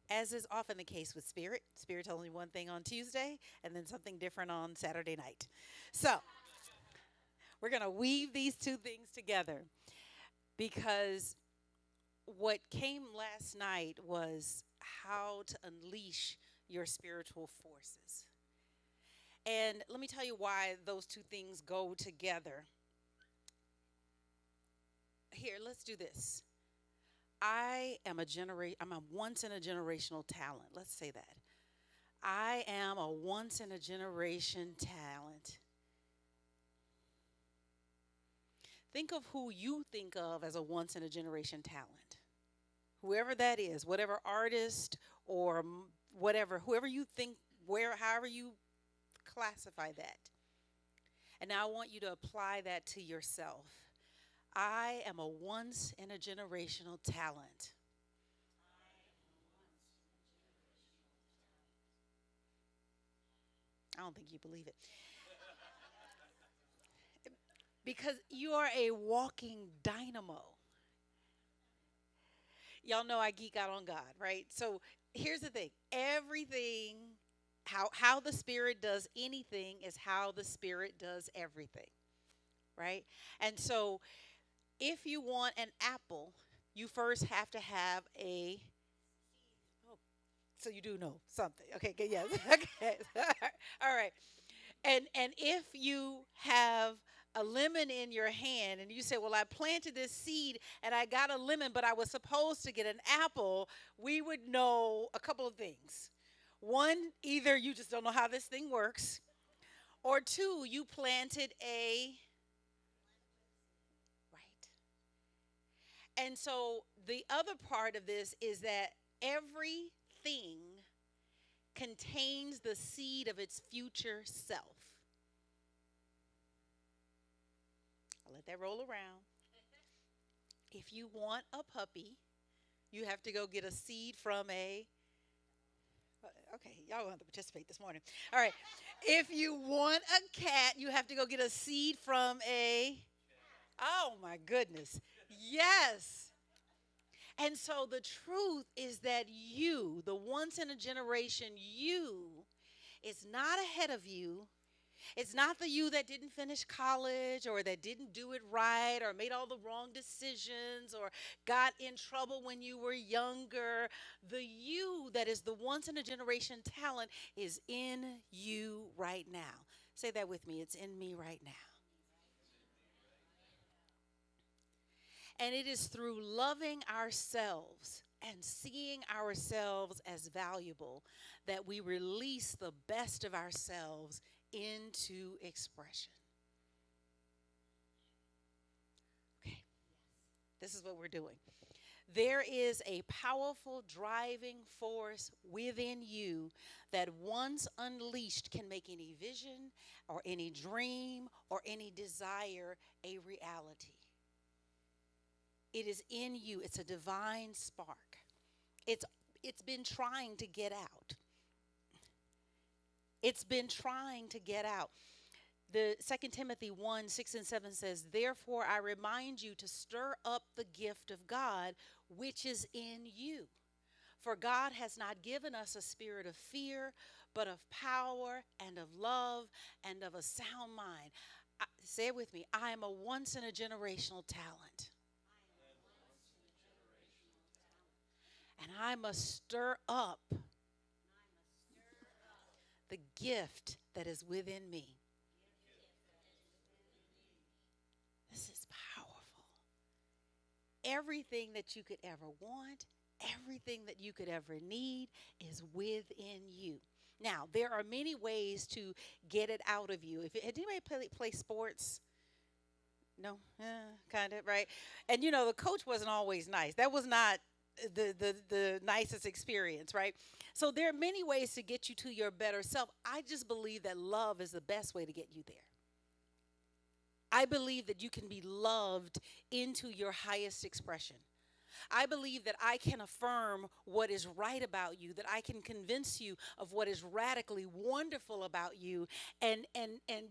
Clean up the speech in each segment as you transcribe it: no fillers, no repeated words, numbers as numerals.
As is often the case with Spirit, Spirit tells me one thing on Tuesday and then something different on Saturday night. So we're going to weave these two things together because what came last night was how to unleash your spiritual forces. And let me tell you why those two things go together. Here, let's do this. I'm a once in a generational talent. Let's say that. I am a once in a generation talent. Think of who you think of as a once in a generation talent. Whoever that is, whatever artist or whatever, whoever you think, however you classify that. And now I want you to apply that to yourself. I am a once in a generational talent. I don't think you believe it. Because you are a walking dynamo. Y'all know I geek out on God, right? So here's the thing. Everything how the spirit does anything is how the spirit does everything, right? And so if you want an apple, you first have to have a oh, so you do know something. Okay, good, yes. Okay. All right. And if you have a lemon in your hand and you say, "Well, I planted this seed and I got a lemon, but I was supposed to get an apple," we would know a couple of things. One, either you just don't know how this thing works, or two, you planted a right. And so the other part of this is that everything contains the seed of its future self. I'll let that roll around. If you want a puppy, you have to go get a seed from a. Okay, y'all want to participate this morning. All right. If you want a cat, you have to go get a seed from a. Oh my goodness. Yes. And so the truth is that you, the once in a generation you, is not ahead of you. It's not the you that didn't finish college or that didn't do it right or made all the wrong decisions or got in trouble when you were younger. The you that is the once in a generation talent is in you right now. Say that with me. It's in me right now. And it is through loving ourselves and seeing ourselves as valuable that we release the best of ourselves into expression. Okay, this is what we're doing. There is a powerful driving force within you that once unleashed can make any vision or any dream or any desire a reality. It is in you. It's a divine spark. It's it's been trying to get out. It's been trying to get out. The Second Timothy 1, 6 and 7 says, "Therefore I remind you to stir up the gift of God which is in you. For God has not given us a spirit of fear, but of power and of love and of a sound mind." Say it with me. I am a once in a generational talent. And I must stir up the gift that is within me. This is powerful. Everything that you could ever want, everything that you could ever need is within you. Now, there are many ways to get it out of you. If did anybody play sports? No, kind of right. And the coach wasn't always nice. That was not the nicest experience, right? So there are many ways to get you to your better self. I just believe that love is the best way to get you there. I believe that you can be loved into your highest expression. I believe that I can affirm what is right about you, that I can convince you of what is radically wonderful about you, and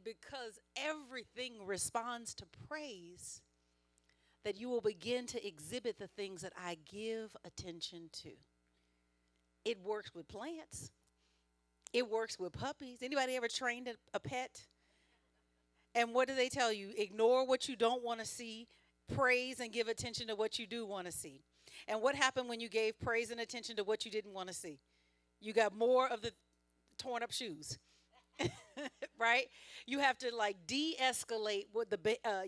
because everything responds to praise, that you will begin to exhibit the things that I give attention to. It works with plants. It works with puppies. Anybody ever trained a pet? And what do they tell you? Ignore what you don't want to see, praise and give attention to what you do want to see. And what happened when you gave praise and attention to what you didn't want to see? You got more of the torn up shoes. Right? You have to like de-escalate what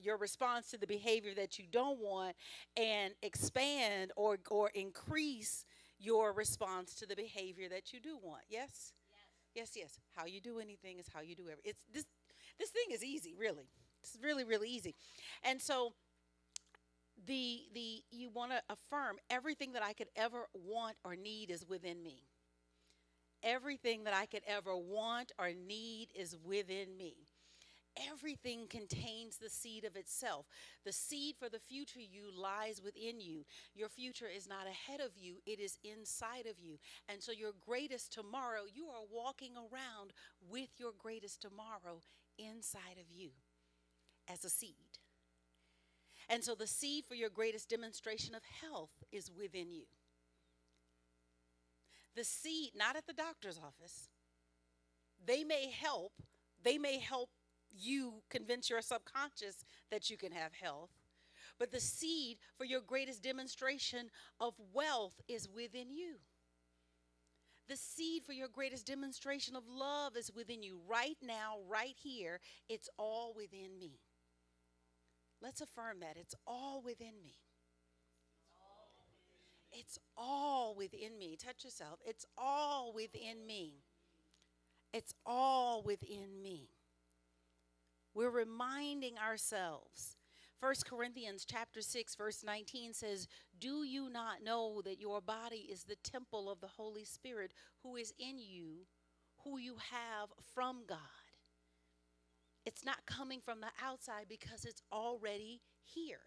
your response to the behavior that you don't want, and expand or increase your response to the behavior that you do want. Yes? Yes, yes. How you do anything is how you do everything. It's this thing is easy, really. It's really, really easy. And so the you want to affirm everything that I could ever want or need is within me. Everything that I could ever want or need is within me. Everything contains the seed of itself. The seed for the future you lies within you. Your future is not ahead of you, it is inside of you. And so, your greatest tomorrow, you are walking around with your greatest tomorrow inside of you as a seed. And so, the seed for your greatest demonstration of health is within you. The seed, not at the doctor's office. They may help. They may help you convince your subconscious that you can have health. But the seed for your greatest demonstration of wealth is within you. The seed for your greatest demonstration of love is within you right now, right here. It's all within me. Let's affirm that. It's all within me. It's all within me. Touch yourself. It's all within me. It's all within me. We're reminding ourselves. 1 Corinthians chapter 6 verse 19 says, "Do you not know that your body is the temple of the Holy Spirit who is in you, who you have from God?" It's not coming from the outside because it's already here.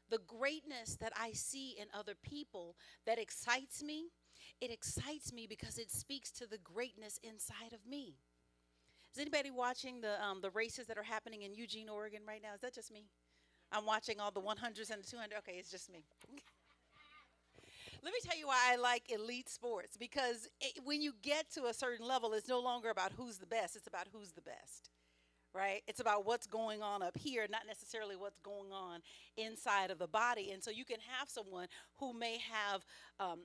The greatness that I see in other people that excites me, it excites me because it speaks to the greatness inside of me. Is anybody watching the races that are happening in Eugene, Oregon right now? Is that just me? I'm watching all the 100s and the 200s. Okay, it's just me. Let me tell you why I like elite sports. Because when you get to a certain level, it's no longer about who's the best. It's about who's the best. Right? It's about what's going on up here, not necessarily what's going on inside of the body. And so you can have someone who may have, I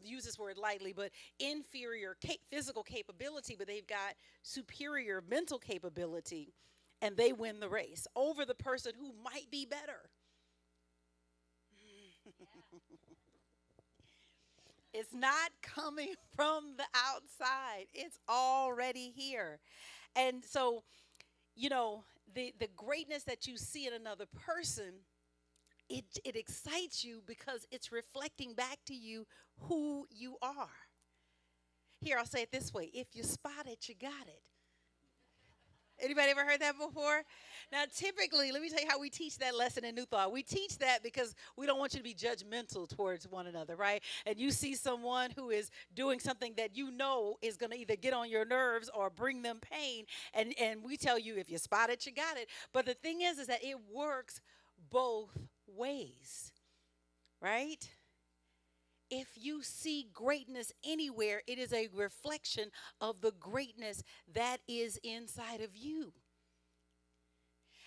use this word lightly, but inferior physical capability, but they've got superior mental capability, and they win the race over the person who might be better. It's not coming from the outside. It's already here. And so, the greatness that you see in another person, it excites you because it's reflecting back to you who you are. Here, I'll say it this way. If you spot it, you got it. Anybody ever heard that before? Now, typically, let me tell you how we teach that lesson in New Thought. We teach that because we don't want you to be judgmental towards one another, right? And you see someone who is doing something that you know is going to either get on your nerves or bring them pain. And we tell you, if you spot it, you got it. But the thing is that it works both ways, right? If you see greatness anywhere, it is a reflection of the greatness that is inside of you.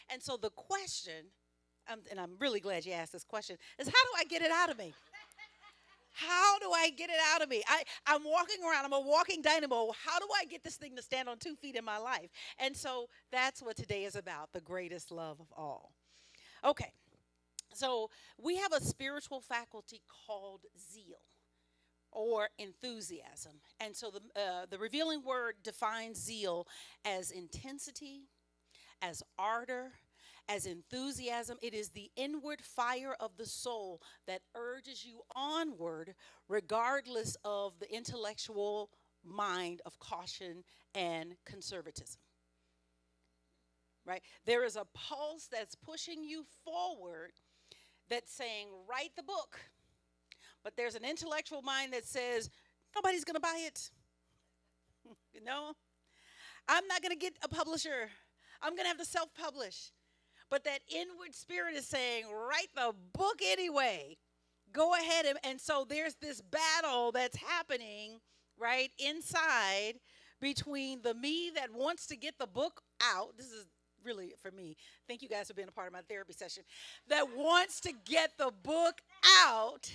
And so the question, and I'm really glad you asked this question, is how do I get it out of me? How do I get it out of me? I'm walking around. I'm a walking dynamo. How do I get this thing to stand on 2 feet in my life? And so that's what today is about, the greatest love of all. Okay. So we have a spiritual faculty called zeal or enthusiasm. And so the revealing word defines zeal as intensity, as ardor, as enthusiasm. It is the inward fire of the soul that urges you onward regardless of the intellectual mind of caution and conservatism. Right? There is a pulse that's pushing you forward that's saying, write the book. But there's an intellectual mind that says, nobody's going to buy it. I'm not going to get a publisher. I'm going to have to self-publish. But that inward spirit is saying, write the book anyway. Go ahead. And so there's this battle that's happening right inside between the me that wants to get the book out. This is really for me. Thank you guys for being a part of my therapy session. That wants to get the book out,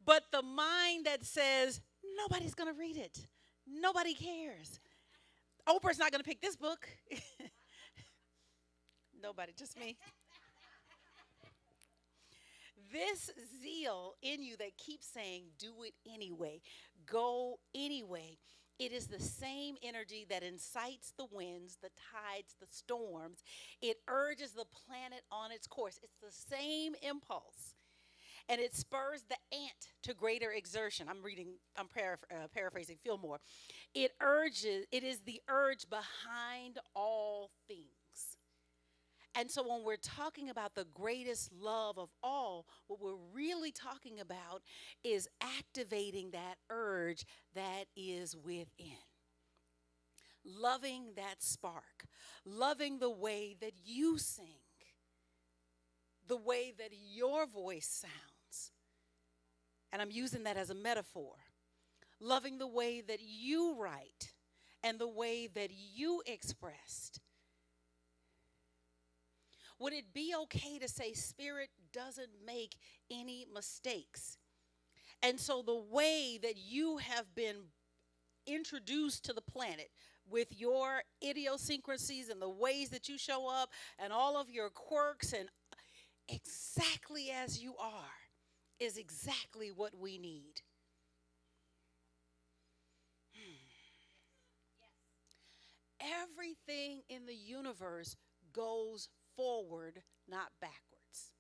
but the mind that says, nobody's going to read it. Nobody cares. Oprah's not going to pick this book. Nobody, just me. This zeal in you that keeps saying, do it anyway, go anyway. It is the same energy that incites the winds, the tides, the storms. It urges the planet on its course. It's the same impulse. And it spurs the ant to greater exertion. I'm paraphrasing Fillmore. It is the urge behind all things. And so when we're talking about the greatest love of all, what we're really talking about is activating that urge that is within. Loving that spark, loving the way that you sing, the way that your voice sounds. And I'm using that as a metaphor. Loving the way that you write and the way that you expressed. Would it be okay to say Spirit doesn't make any mistakes? And so the way that you have been introduced to the planet with your idiosyncrasies and the ways that you show up and all of your quirks and exactly as you are is exactly what we need. Everything in the universe goes forward, not backwards.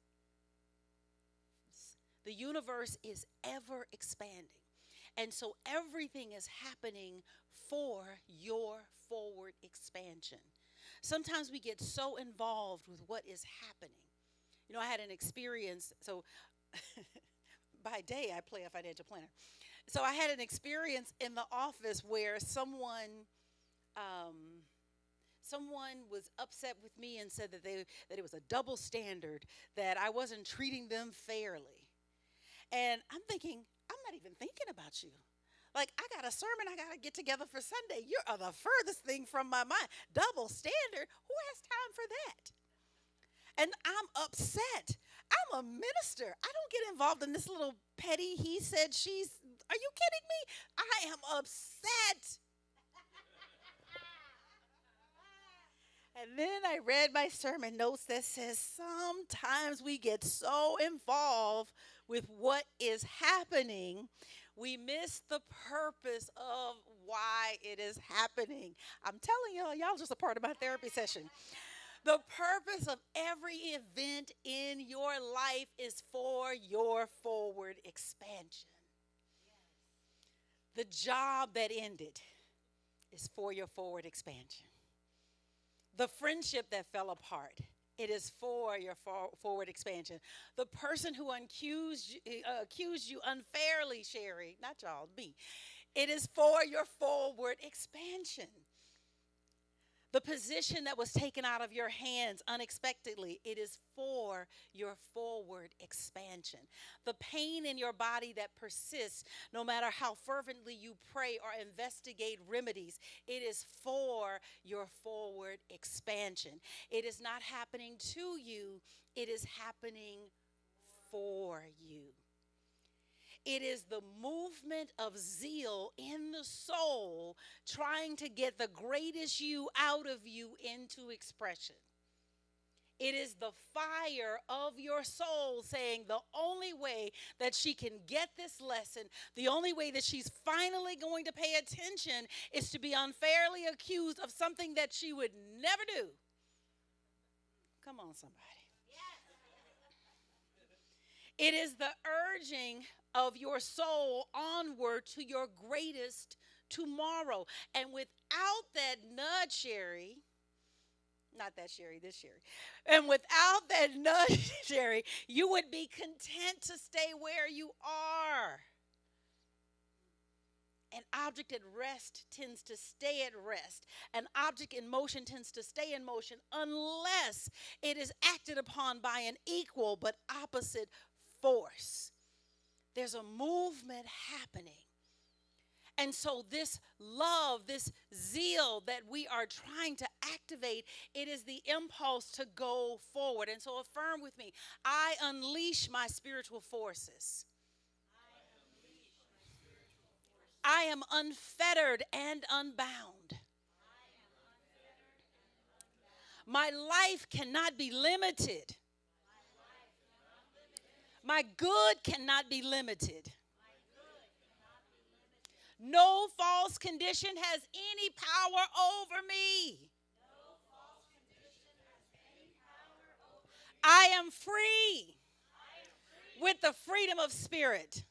The universe is ever expanding. And so everything is happening for your forward expansion. Sometimes we get so involved with what is happening. You know, I had an experience. So by day, I play a financial planner. So I had an experience in the office where um, someone was upset with me and said that it was a double standard, that I wasn't treating them fairly. And I'm thinking, I'm not even thinking about you. Like, I got a sermon I got to get together for Sunday. You are the furthest thing from my mind. Double standard? Who has time for that? And I'm upset. I'm a minister. I don't get involved in this little petty he said, she's. Are you kidding me? I am upset. And then I read my sermon notes that says sometimes we get so involved with what is happening, we miss the purpose of why it is happening. I'm telling y'all just a part of my therapy session. The purpose of every event in your life is for your forward expansion. The job that ended is for your forward expansion. The friendship that fell apart, it is for your forward expansion. The person who accused you unfairly, Sherri, not y'all, me, it is for your forward expansion. The position that was taken out of your hands unexpectedly, it is for your forward expansion. The pain in your body that persists, no matter how fervently you pray or investigate remedies, it is for your forward expansion. It is not happening to you, it is happening for you. It is the movement of zeal in the soul trying to get the greatest you out of you into expression. It is the fire of your soul saying the only way that she can get this lesson, the only way that she's finally going to pay attention is to be unfairly accused of something that she would never do. Come on, somebody. It is the urging of your soul onward to your greatest tomorrow. And without that nudge, Sherri, not that Sherri, this Sherri, and without that nudge, Sherri, you would be content to stay where you are. An object at rest tends to stay at rest. An object in motion tends to stay in motion unless it is acted upon by an equal but opposite force. There's a movement happening. And so this love, this zeal that we are trying to activate, it is the impulse to go forward. And so affirm with me, I unleash my spiritual forces. I am unfettered and unbound. My life cannot be limited. My good cannot be limited. No false condition has any power over me. I am free with the freedom of spirit.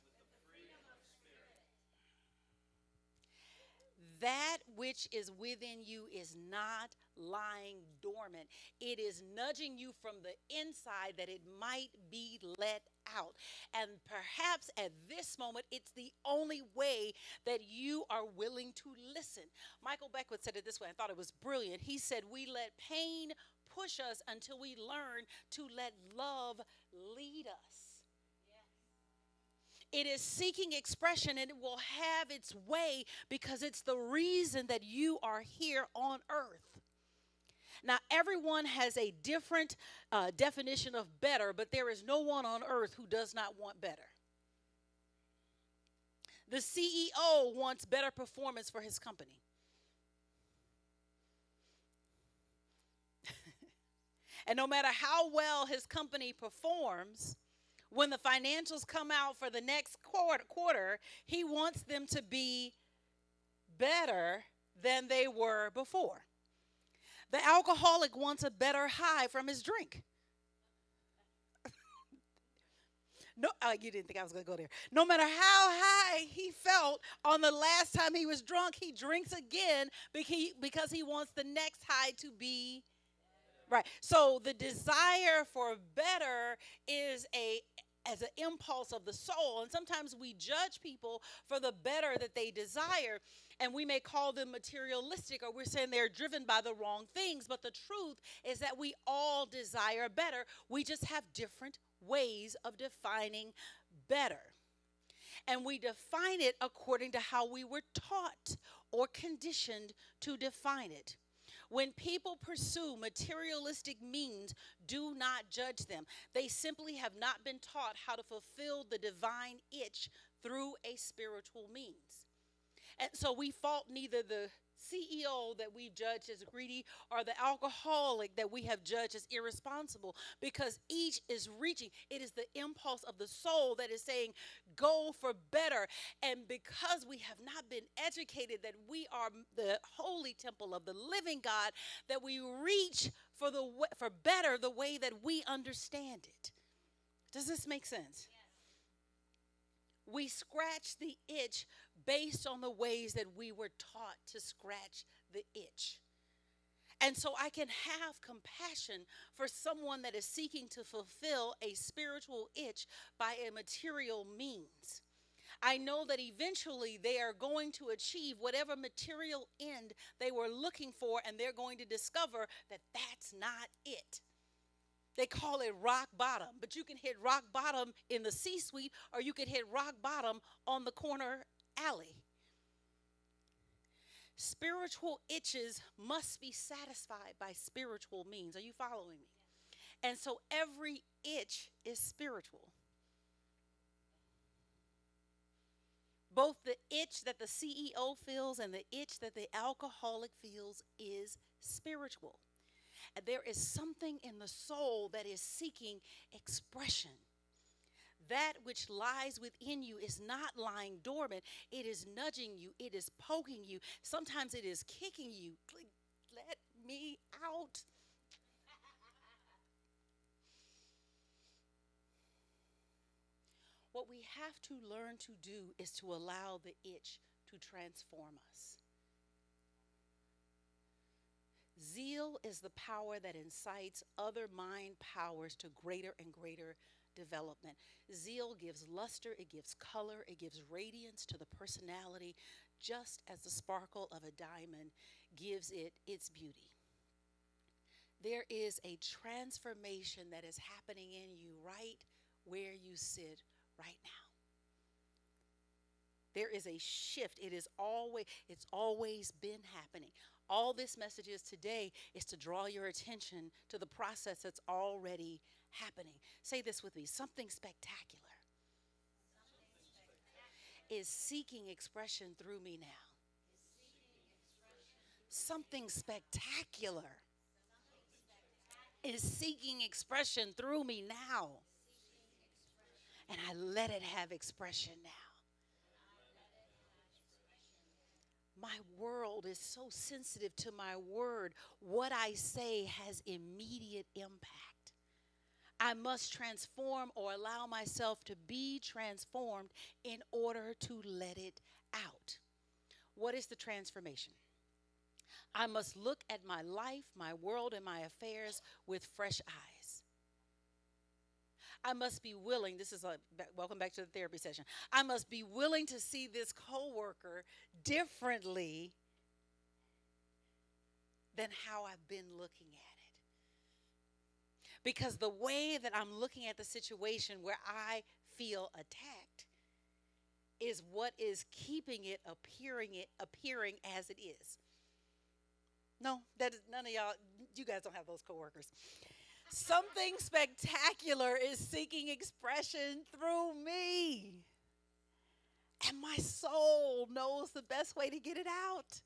That which is within you is not lying dormant. It is nudging you from the inside that it might be let out. And perhaps at this moment, it's the only way that you are willing to listen. Michael Beckwith said it this way. I thought it was brilliant. He said, we let pain push us until we learn to let love lead us. It is seeking expression, and it will have its way because it's the reason that you are here on earth. Now, everyone has a different definition of better, but there is no one on earth who does not want better. The CEO wants better performance for his company. And no matter how well his company performs, when the financials come out for the next quarter, he wants them to be better than they were before. The alcoholic wants a better high from his drink. No, you didn't think I was going to go there. No matter how high he felt on the last time he was drunk, he drinks again because he wants the next high to be right. So the desire for better is as an impulse of the soul. And sometimes we judge people for the better that they desire, and we may call them materialistic, or we're saying they're driven by the wrong things. But the truth is that we all desire better. We just have different ways of defining better. And we define it according to how we were taught or conditioned to define it. When people pursue materialistic means, do not judge them. They simply have not been taught how to fulfill the divine itch through a spiritual means. And so we fault neither the CEO that we've judged as greedy or the alcoholic that we have judged as irresponsible, because each is reaching. It is the impulse of the soul that is saying, go for better. And because we have not been educated that we are the holy temple of the living God, that we reach for better the way that we understand it. Does this make sense? We scratch the itch based on the ways that we were taught to scratch the itch. And so I can have compassion for someone that is seeking to fulfill a spiritual itch by a material means. I know that eventually they are going to achieve whatever material end they were looking for, and they're going to discover that that's not it. They call it rock bottom, but you can hit rock bottom in the C-suite, or you can hit rock bottom on the corner alley. Spiritual itches must be satisfied by spiritual means. Are you following me? And so every itch is spiritual. Both the itch that the CEO feels and the itch that the alcoholic feels is spiritual. And there is something in the soul that is seeking expression. That which lies within you is not lying dormant. It is nudging you. It is poking you. Sometimes it is kicking you. Let me out. What we have to learn to do is to allow the itch to transform us. Zeal is the power that incites other mind powers to greater and greater development. Zeal gives luster, it gives color, it gives radiance to the personality, just as the sparkle of a diamond gives it its beauty. There is a transformation that is happening in you right where you sit right now. There is a shift. It's always been happening. All this message is today is to draw your attention to the process that's already happening. Say this with me. Something spectacular is seeking expression through me now. Something spectacular is seeking expression through me now. And I let it have expression now. My world is so sensitive to my word. What I say has immediate impact. I must transform or allow myself to be transformed in order to let it out. What is the transformation? I must look at my life, my world, and my affairs with fresh eyes. I must be willing, this is welcome back to the therapy session. I must be willing to see this coworker differently than how I've been looking at it. Because the way that I'm looking at the situation where I feel attacked is what is keeping it appearing as it is. No, that is none of y'all, you guys don't have those coworkers. Something spectacular is seeking expression through me. And my soul knows the best way to get it out.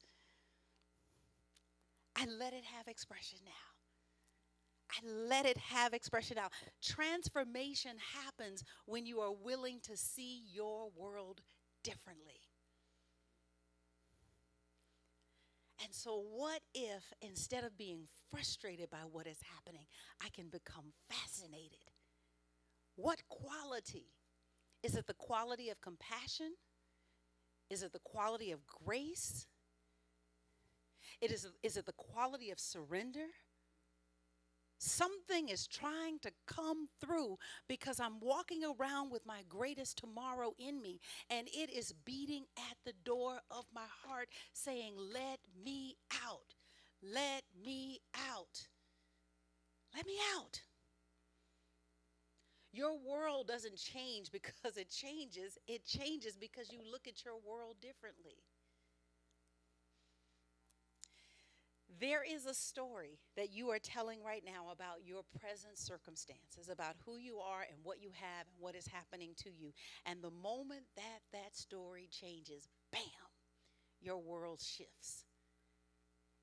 I let it have expression now. I let it have expression now. Transformation happens when you are willing to see your world differently. And so what if, instead of being frustrated by what is happening, I can become fascinated? What quality? Is it the quality of compassion? Is it the quality of grace? Is it the quality of surrender? Something is trying to come through because I'm walking around with my greatest tomorrow in me, and it is beating at the door of my heart saying, let me out. Let me out. Let me out. Your world doesn't change because it changes. It changes because you look at your world differently. There is a story that you are telling right now about your present circumstances, about who you are and what you have and what is happening to you. And the moment that that story changes, bam, your world shifts.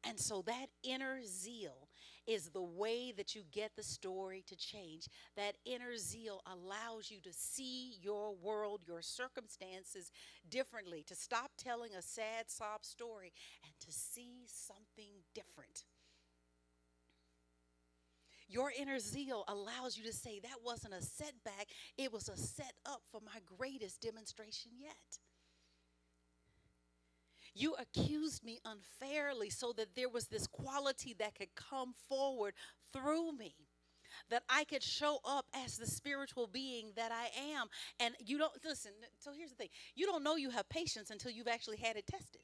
And so that inner zeal is the way that you get the story to change. That inner zeal allows you to see your world, your circumstances differently, to stop telling a sad sob story and to see something different. Your inner zeal allows you to say, that wasn't a setback, it was a setup for my greatest demonstration yet. You accused me unfairly so that there was this quality that could come forward through me, that I could show up as the spiritual being that I am. And you don't, listen, so here's the thing. You don't know you have patience until you've actually had it tested,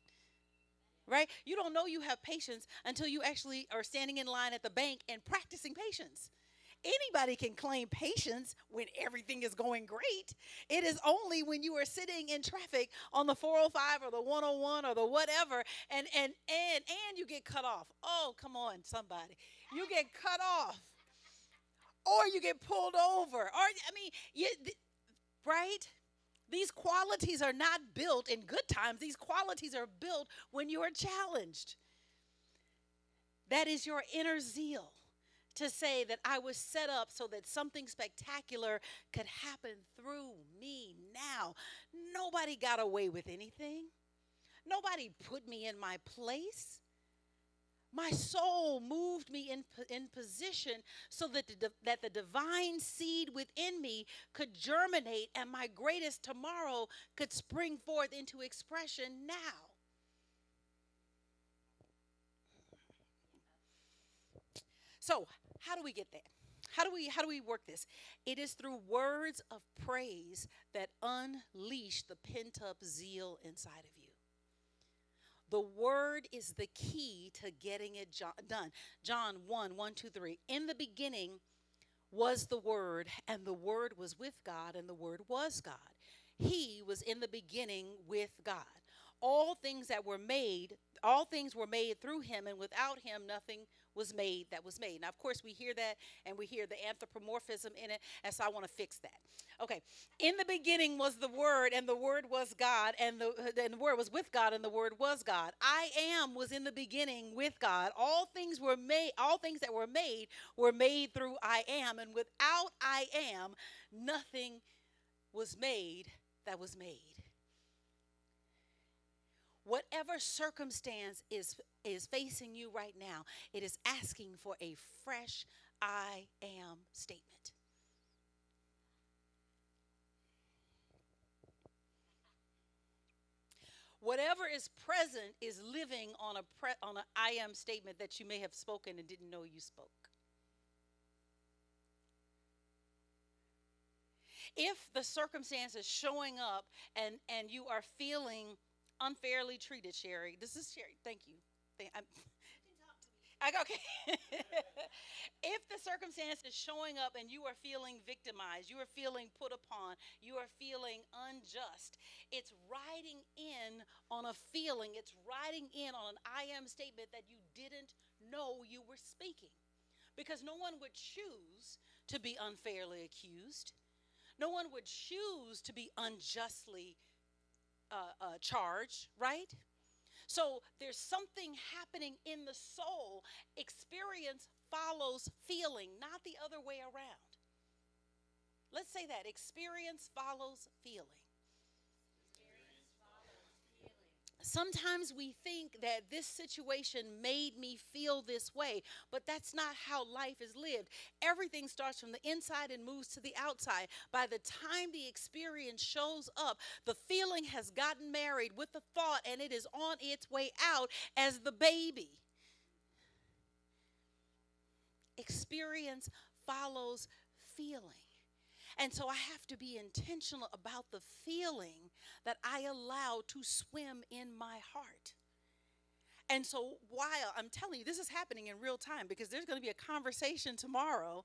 right? You don't know you have patience until you actually are standing in line at the bank and practicing patience. Anybody can claim patience when everything is going great. It is only when you are sitting in traffic on the 405 or the 101 or the whatever and you get cut off. Oh, come on, somebody. You get cut off. Or you get pulled over. Or, I mean, right? These qualities are not built in good times. These qualities are built when you are challenged. That is your inner zeal. To say that I was set up so that something spectacular could happen through me now. Nobody got away with anything. Nobody put me in my place. My soul moved me in position so that the divine seed within me could germinate and my greatest tomorrow could spring forth into expression now. So, how do we get there? How do we work this? It is through words of praise that unleash the pent-up zeal inside of you. The word is the key to getting it done. John 1:1-3. In the beginning was the Word, and the Word was with God, and the Word was God. He was in the beginning with God. All things that were made, all things were made through him, and without him, nothing was made that was made. Now, of course, we hear that and we hear the anthropomorphism in it, and so I want to fix that. Okay, in the beginning was the Word, and the Word was God, and the Word was with God, and the Word was God. I am was in the beginning with God. All things were made, all things that were made through I am, and without I am, nothing was made that was made. Whatever circumstance is facing you right now, it is asking for a fresh I am statement. Whatever is present is living on on an I am statement that you may have spoken and didn't know you spoke. If the circumstance is showing up and you are feeling unfairly treated, Sherri, this is Sherri. Thank you. Okay. If the circumstance is showing up and you are feeling victimized, you are feeling put upon, you are feeling unjust, it's riding in on a feeling, it's riding in on an I am statement that you didn't know you were speaking. Because no one would choose to be unfairly accused. No one would choose to be unjustly charged, right? So there's something happening in the soul. Experience follows feeling, not the other way around. Let's say that experience follows feeling. Sometimes we think that this situation made me feel this way, but that's not how life is lived. Everything starts from the inside and moves to the outside. By the time the experience shows up, the feeling has gotten married with the thought and it is on its way out as the baby. Experience follows feeling. And so I have to be intentional about the feeling that I allow to swim in my heart. And so while I'm telling you, this is happening in real time because there's going to be a conversation tomorrow.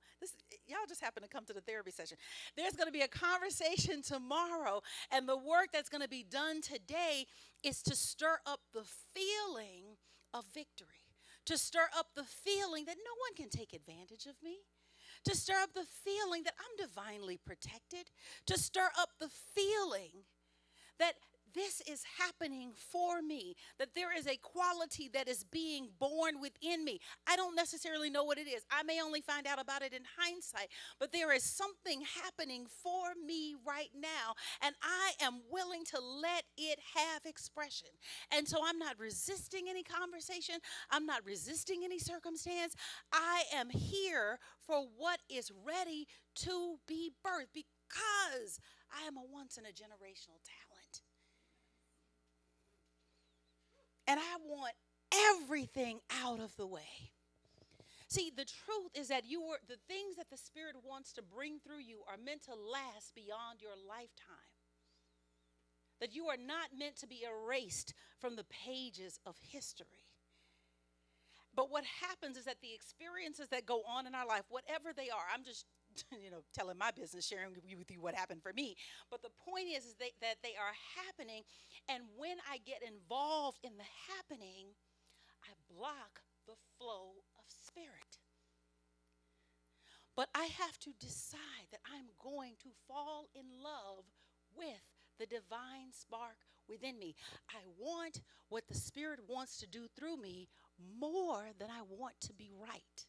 Y'all just happen to come to the therapy session. There's going to be a conversation tomorrow, and the work that's going to be done today is to stir up the feeling of victory, to stir up the feeling that no one can take advantage of me, to stir up the feeling that I'm divinely protected, to stir up the feeling that this is happening for me, that there is a quality that is being born within me. I don't necessarily know what it is. I may only find out about it in hindsight, but there is something happening for me right now, and I am willing to let it have expression. And so I'm not resisting any conversation. I'm not resisting any circumstance. I am here for what is ready to be birthed because I am a once in a generational talent. And I want everything out of the way. See, the truth is that the things that the Spirit wants to bring through you are meant to last beyond your lifetime. That you are not meant to be erased from the pages of history. But what happens is that the experiences that go on in our life, whatever they are, I'm just telling my business, sharing with you what happened for me. But the point is that they are happening, and when I get involved in the happening, I block the flow of spirit. But I have to decide that I'm going to fall in love with the divine spark within me. I want what the Spirit wants to do through me more than I want to be right.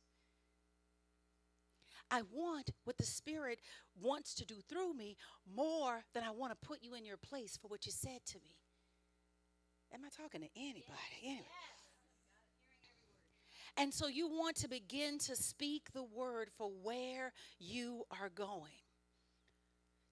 I want what the Spirit wants to do through me more than I want to put you in your place for what you said to me. Am I talking to anybody? Yes. Anyway. And so you want to begin to speak the word for where you are going.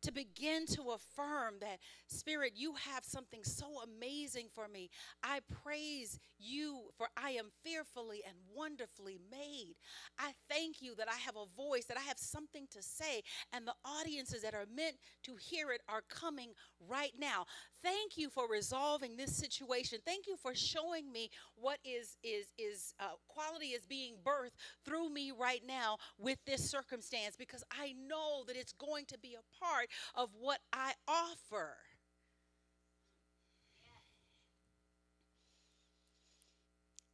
To begin to affirm that, Spirit, you have something so amazing for me. I praise you, for I am fearfully and wonderfully made. I thank you that I have a voice, that I have something to say, and the audiences that are meant to hear it are coming right now. Thank you for resolving this situation. Thank you for showing me what quality is being birthed through me right now with this circumstance, because I know that it's going to be a part part of what I offer.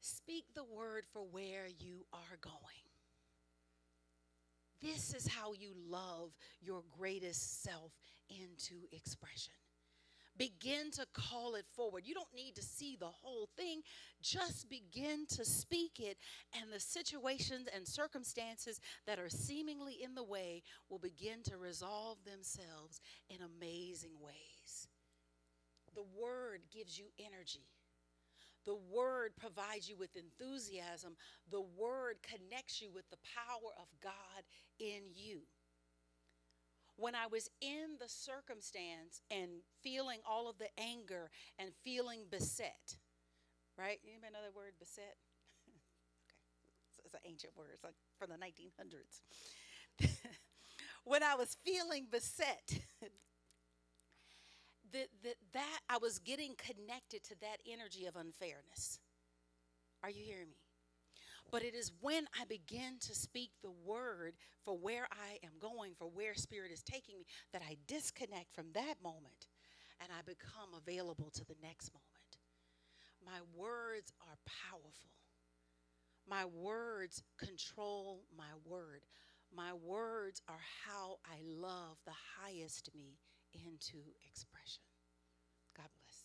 Speak the word for where you are going. This is how you love your greatest self into expression. Begin to call it forward. You don't need to see the whole thing. Just begin to speak it, and the situations and circumstances that are seemingly in the way will begin to resolve themselves in amazing ways. The word gives you energy. The word provides you with enthusiasm. The word connects you with the power of God in you. When I was in the circumstance and feeling all of the anger and feeling beset, right? Anybody know that word, beset? Okay, it's an ancient word. It's like from the 1900s. When I was feeling beset, that I was getting connected to that energy of unfairness. Are you hearing me? But it is when I begin to speak the word for where I am going, for where Spirit is taking me, that I disconnect from that moment and I become available to the next moment. My words are powerful. My words control my word. My words are how I love the highest me into expression. God bless.